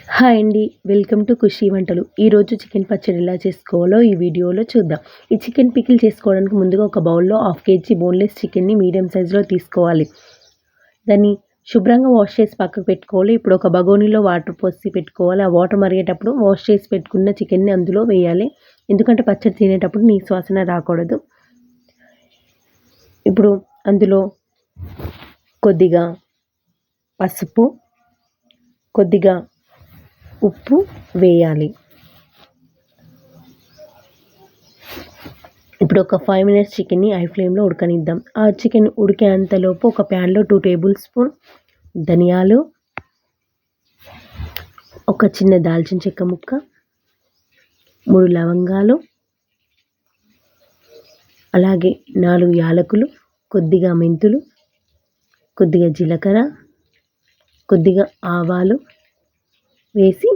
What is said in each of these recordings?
Hi అండి. Welcome to ఖుషి వంటలు. ఈరోజు చికెన్ పచ్చడి ఎలా చేసుకోవాలో ఈ వీడియోలో చూద్దాం. ఈ చికెన్ పికిల్ చేసుకోవడానికి ముందుగా ఒక బౌల్‌లో హాఫ్ కేజీ బోన్‌లెస్ చికెన్‌ని మీడియం సైజులో తీసుకోవాలి. దాన్ని శుభ్రంగా వాష్ చేసి పక్కకు పెట్టుకోవాలి. ఇప్పుడు ఒక బగోనీలో వాటర్ పోసి పెట్టుకోవాలి. ఆ వాటర్ మరిగేటప్పుడు వాష్ చేసి పెట్టుకున్న చికెన్‌ని అందులో వేయాలి. ఎందుకంటే పచ్చడి తినేటప్పుడు నీసు వాసన రాకూడదు. ఇప్పుడు అందులో కొద్దిగా పసుపు, కొద్దిగా ఉప్పు వేయాలి. ఇప్పుడు ఒక 5 మినిట్స్ చికెన్ని హై ఫ్లేమ్లో ఉడకనిద్దాం. ఆ చికెన్ ఉడికేంతలోపు ఒక ప్యాన్లో 2 టేబుల్ స్పూన్ ధనియాలు, ఒక చిన్న దాల్చిన చెక్క ముక్క, 3 లవంగాలు, అలాగే 4 యాలకులు, కొద్దిగా మెంతులు, కొద్దిగా జీలకర్ర, కొద్దిగా ఆవాలు వేసి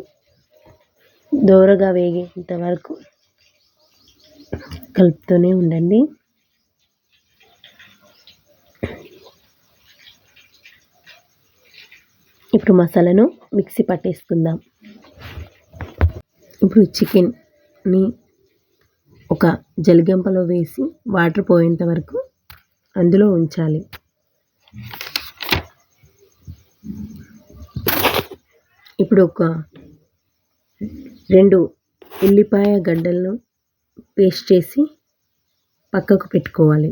దోరగా వేగేంత వరకు కలుపుతూనే ఉండండి. ఇప్పుడు మసాలాను మిక్సీ పట్టేసుకుందాం. ఇప్పుడు చికెన్ని ఒక జలిగంపలో వేసి వాటర్ పోయేంత వరకు అందులో ఉంచాలి. ఇప్పుడు ఒక 2 ఉల్లిపాయ గడ్డలను పేస్ట్ చేసి పక్కకు పెట్టుకోవాలి.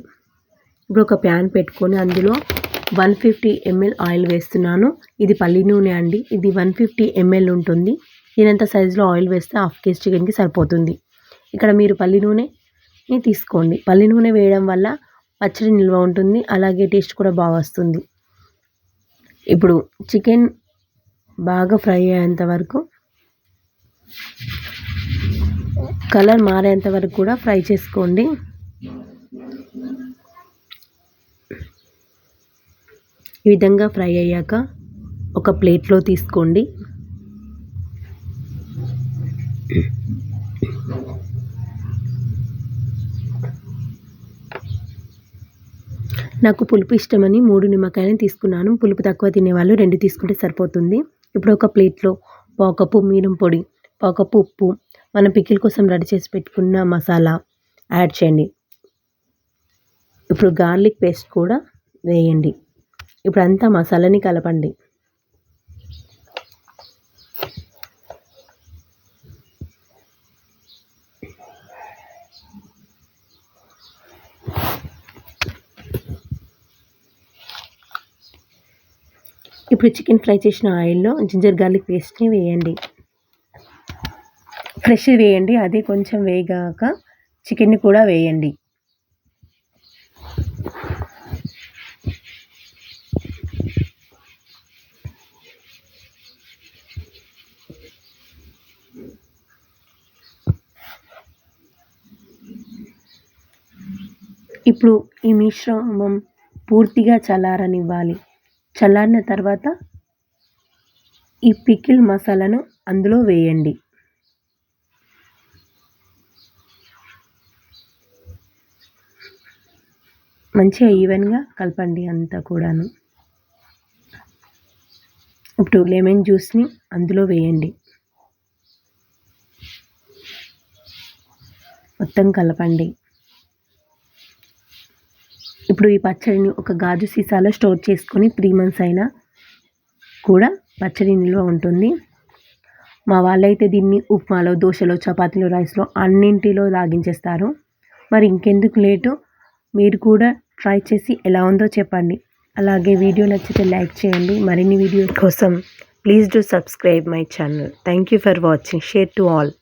ఇప్పుడు ఒక ప్యాన్ పెట్టుకొని అందులో 150 ml ఆయిల్ వేస్తున్నాను. ఇది పల్లి నూనె అండి. ఇది 150 ml ఉంటుంది. దీనంత సైజులో ఆయిల్ వేస్తే హాఫ్ కేజీ చికెన్కి సరిపోతుంది. ఇక్కడ మీరు పల్లి నూనెని తీసుకోండి. పల్లి నూనె వేయడం వల్ల పచ్చడి నిల్వ ఉంటుంది, అలాగే టేస్ట్ కూడా బాగా వస్తుంది. ఇప్పుడు చికెన్ బాగా ఫ్రై అయ్యేంత వరకు, కలర్ మారేంత వరకు కూడా ఫ్రై చేసుకోండి. ఈ విధంగా ఫ్రై అయ్యాక ఒక ప్లేట్లో తీసుకోండి. నాకు పులుపు ఇష్టమని 3 నిమ్మకాయలను తీసుకున్నాను. పులుపు తక్కువ తినేవాళ్ళు 2 తీసుకుంటే సరిపోతుంది. ఇప్పుడు ఒక ప్లేట్లో 1/4 కప్పు మిరియం పొడి, 1/4 కప్పు ఉప్పు, మనం పికిల్ కోసం రెడీ చేసి పెట్టుకున్న మసాలా యాడ్ చేయండి. ఇప్పుడు గార్లిక్ పేస్ట్ కూడా వేయండి. ఇప్పుడు అంతా మసాలాని కలపండి. ఇప్పుడు చికెన్ ఫ్రై చేసిన ఆయిల్లో జింజర్ గార్లిక్ పేస్ట్ని వేయండి. ఫ్రెష్ వేయండి. అదే కొంచెం వేగాక చికెన్ని కూడా వేయండి. ఇప్పుడు ఈ మిశ్రమం పూర్తిగా చల్లారనివ్వాలి. చల్లారిన తర్వాత ఈ పికిల్ మసాలాను అందులో వేయండి. మంచిగా ఈవెన్గా కలపండి అంతా కూడాను. ఇప్పుడు లెమన్ జ్యూస్ని అందులో వేయండి. మొత్తం కలపండి. ఇప్పుడు ఈ పచ్చడిని ఒక గాజు సీసాలో స్టోర్ చేసుకొని 3 months అయినా కూడా పచ్చడి నిల్వ ఉంటుంది. మా వాళ్ళైతే దీన్ని ఉప్మాలో, దోశలో, చపాతీలో, రైస్లో అన్నింటిలో లాగించేస్తారు. మరి ఇంకెందుకు లేటు, మీరు కూడా ట్రై చేసి ఎలా ఉందో చెప్పండి. అలాగే వీడియో నచ్చితే లైక్ చేయండి. మరిన్ని వీడియోస్ కోసం please do subscribe my channel. Thank you for watching. Share to all.